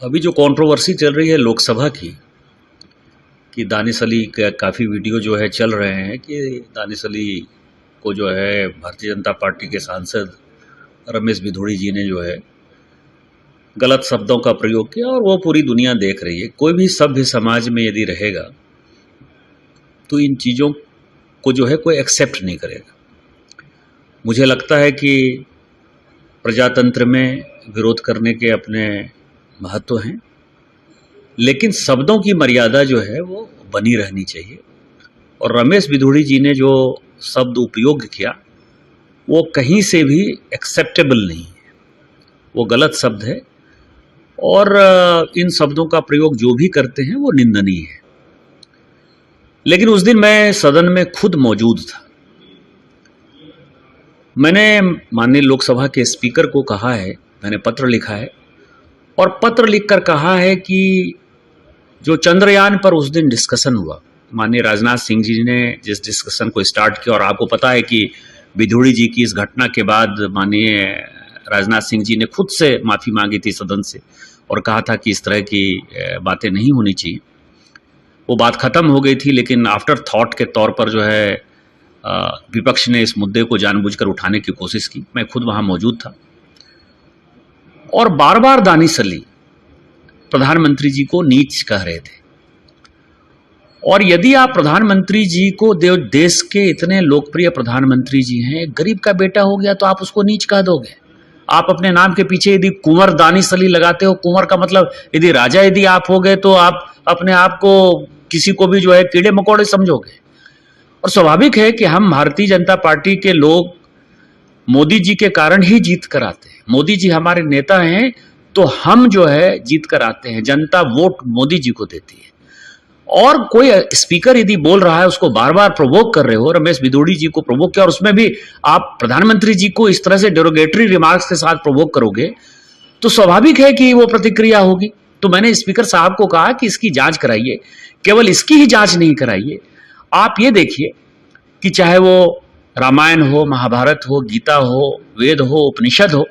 अभी जो कंट्रोवर्सी चल रही है लोकसभा की, कि दानिश अली का काफ़ी वीडियो जो है चल रहे हैं कि दानिश अली को जो है भारतीय जनता पार्टी के सांसद रमेश भिदोड़ी जी ने जो है गलत शब्दों का प्रयोग किया, और वो पूरी दुनिया देख रही है। कोई भी सभ्य समाज में यदि रहेगा तो इन चीज़ों को जो है कोई एक्सेप्ट नहीं करेगा। मुझे लगता है कि प्रजातंत्र में विरोध करने के अपने महत्व हैं, लेकिन शब्दों की मर्यादा जो है वो बनी रहनी चाहिए। और रमेश भिदोड़ी जी ने जो शब्द उपयोग किया वो कहीं से भी एक्सेप्टेबल नहीं है, वो गलत शब्द है, और इन शब्दों का प्रयोग जो भी करते हैं वो निंदनीय है। लेकिन उस दिन मैं सदन में खुद मौजूद था। मैंने माननीय लोकसभा के स्पीकर को कहा है, मैंने पत्र लिखा है, और पत्र लिखकर कहा है कि जो चंद्रयान पर उस दिन डिस्कशन हुआ, माननीय राजनाथ सिंह जी ने जिस डिस्कशन को स्टार्ट किया, और आपको पता है कि भिदोड़ी जी की इस घटना के बाद माननीय राजनाथ सिंह जी ने खुद से माफ़ी मांगी थी सदन से, और कहा था कि इस तरह की बातें नहीं होनी चाहिए। वो बात ख़त्म हो गई थी, लेकिन आफ्टर थॉट के तौर पर जो है विपक्ष ने इस मुद्दे को जानबूझकर उठाने की कोशिश की। मैं खुद वहाँ मौजूद था, और बार बार दानिश अली प्रधानमंत्री जी को नीच कह रहे थे। और यदि आप प्रधानमंत्री जी को, देश के इतने लोकप्रिय प्रधानमंत्री जी हैं, गरीब का बेटा हो गया तो आप उसको नीच कह दोगे? आप अपने नाम के पीछे यदि कुंवर दानिश अली लगाते हो, कुंवर का मतलब यदि राजा यदि आप हो गए तो आप अपने आप को किसी को भी जो है कीड़े मकोड़े समझोगे। और स्वाभाविक है कि हम भारतीय जनता पार्टी के लोग मोदी जी के कारण ही जीत कर आते हैं। मोदी जी हमारे नेता हैं, तो हम जो है जीत कर आते हैं। जनता वोट मोदी जी को देती है। और कोई स्पीकर यदि बोल रहा है उसको बार बार प्रोवोक कर रहे हो, रमेश भिदोड़ी जी को प्रोवोक किया, और उसमें भी आप प्रधानमंत्री जी को इस तरह से डेरोगेटरी रिमार्क्स के साथ प्रोवोक करोगे, तो स्वाभाविक है कि वो प्रतिक्रिया होगी। तो मैंने स्पीकर साहब को कहा कि इसकी जांच कराइए। केवल इसकी ही जांच नहीं कराइए, आप ये देखिए कि चाहे वो रामायण हो, महाभारत हो, गीता हो, वेद हो, उपनिषद हो,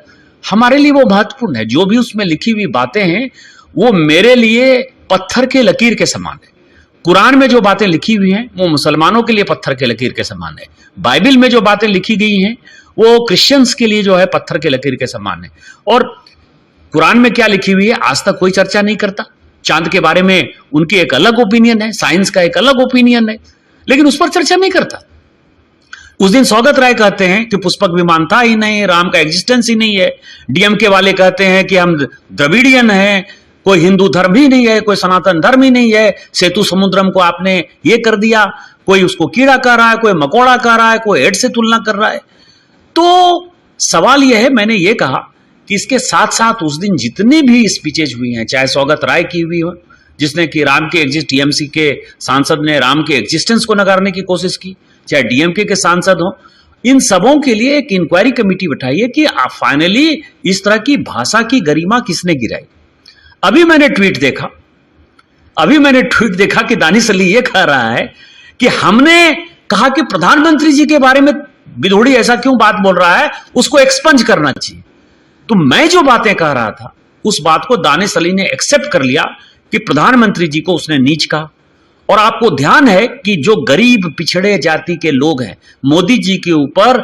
हमारे लिए वो महत्वपूर्ण है। जो भी उसमें लिखी हुई बातें हैं वो मेरे लिए पत्थर के लकीर के समान है। कुरान में जो बातें लिखी हुई हैं वो मुसलमानों के लिए पत्थर के लकीर के समान है। बाइबल में जो बातें लिखी गई हैं वो क्रिश्चियंस के लिए जो है पत्थर के लकीर के समान है। और कुरान में क्या लिखी हुई है आज तक कोई चर्चा नहीं करता। चांद के बारे में उनकी एक अलग ओपिनियन है, साइंस का एक अलग ओपिनियन है, लेकिन उस पर चर्चा नहीं करता। उस दिन सौगत राय कहते हैं कि पुष्पक विमान था ही नहीं, राम का एग्जिस्टेंस ही नहीं है। डीएमके वाले कहते हैं कि हम द्रविडियन हैं, कोई हिंदू धर्म ही नहीं है, कोई सनातन धर्म ही नहीं है, सेतु समुद्रम को आपने ये कर दिया। कोई उसको कीड़ा कह रहा है, कोई मकोड़ा कह रहा है, कोई एड से तुलना कर रहा है। तो सवाल यह है, मैंने ये कहा कि इसके साथ साथ उस दिन जितनी भी स्पीचेज हुई हैं, चाहे सौगत राय की हुई हो जिसने कि राम के टीएमसी के सांसद ने राम के एग्जिस्टेंस को नकारने की कोशिश की, चाहे डीएमके के सांसद हो, इन सबों के लिए एक इंक्वायरी कमेटी बिठाइए कि फाइनली इस तरह की भाषा की गरिमा किसने गिराई। अभी मैंने ट्वीट देखा कि दानिश अली ये कह रहा है कि हमने कहा कि प्रधानमंत्री जी के बारे में भिदोड़ी ऐसा क्यों बात बोल रहा है, उसको एक्सपंज करना चाहिए। तो मैं जो बातें कह रहा था उस बात को दानिश अली ने एक्सेप्ट कर लिया कि प्रधानमंत्री जी को उसने नीच कहा। और आपको ध्यान है कि जो गरीब पिछड़े जाति के लोग हैं, मोदी जी के ऊपर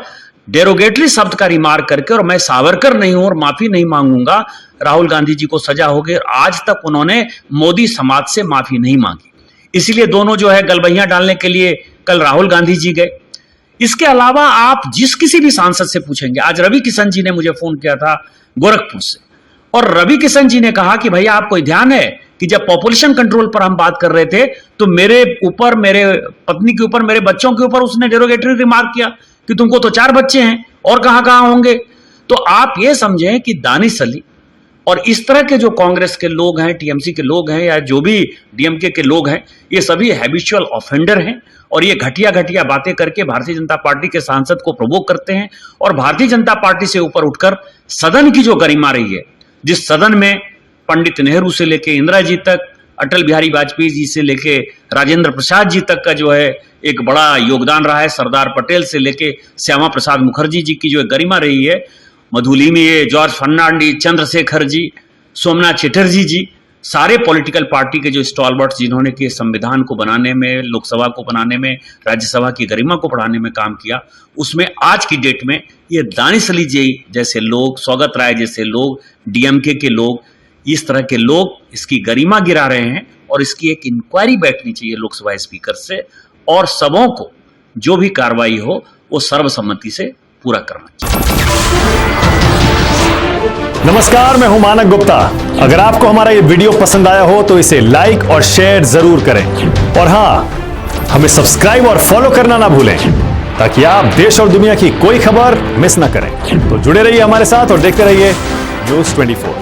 डेरोगेटरी शब्द का रिमार्क करके, और मैं सावरकर नहीं हूं और माफी नहीं मांगूंगा, राहुल गांधी जी को सजा हो गई। और आज तक उन्होंने मोदी समाज से माफी नहीं मांगी, इसलिए दोनों जो है गलबहियां डालने के लिए कल राहुल गांधी जी गए। इसके अलावा आप जिस किसी भी सांसद से पूछेंगे, आज रवि किशन जी ने मुझे फोन किया था गोरखपुर से, और रवि किशन जी ने कहा कि भैया आपको ध्यान है कि जब पॉपुलेशन कंट्रोल पर हम बात कर रहे थे तो मेरे ऊपर, मेरे पत्नी के ऊपर, मेरे बच्चों के ऊपर उसने डेरोगेटरी रिमार्क किया कि तुमको तो 4 बच्चे हैं और कहां होंगे। तो आप ये समझें कि दानिश अली और इस तरह के जो कांग्रेस के लोग हैं, टीएमसी के लोग हैं, या जो भी डीएमके के लोग हैं, ये सभी हैबिचुअल ऑफेंडर हैं, और ये घटिया घटिया बातें करके भारतीय जनता पार्टी के सांसद को प्रोवोक करते हैं। और भारतीय जनता पार्टी से ऊपर उठकर सदन की जो गरिमा रही है, जिस सदन में पंडित नेहरू से लेके इंदिरा जी तक, अटल बिहारी वाजपेयी जी से लेके राजेंद्र प्रसाद जी तक का जो है एक बड़ा योगदान रहा है, सरदार पटेल से लेके श्यामा प्रसाद मुखर्जी जी की जो गरिमा रही है, मधुलिमी, ये जॉर्ज फर्नांडिस, चंद्रशेखर जी, सोमनाथ चटर्जी जी, सारे पॉलिटिकल पार्टी के जो स्टॉलवर्ट्स जिन्होंने कि संविधान को बनाने में, लोकसभा को बनाने में, राज्यसभा की गरिमा को बढ़ाने में काम किया, उसमें आज की डेट में ये दानिश अली जी जैसे लोग, सौगत राय जैसे लोग, डीएमके के लोग, इस तरह के लोग इसकी गरिमा गिरा रहे हैं। और इसकी एक इंक्वायरी बैठनी चाहिए लोकसभा स्पीकर से, और सबों को जो भी कार्रवाई हो वो सर्वसम्मति से पूरा करना चाहिए। नमस्कार, मैं हूं मानक गुप्ता। अगर आपको हमारा ये वीडियो पसंद आया हो तो इसे लाइक और शेयर जरूर करें, और हां, हमें सब्सक्राइब और फॉलो करना ना भूलें ताकि आप देश और दुनिया की कोई खबर मिस ना करें। तो जुड़े रहिए हमारे साथ और देखते रहिए न्यूज़ 24।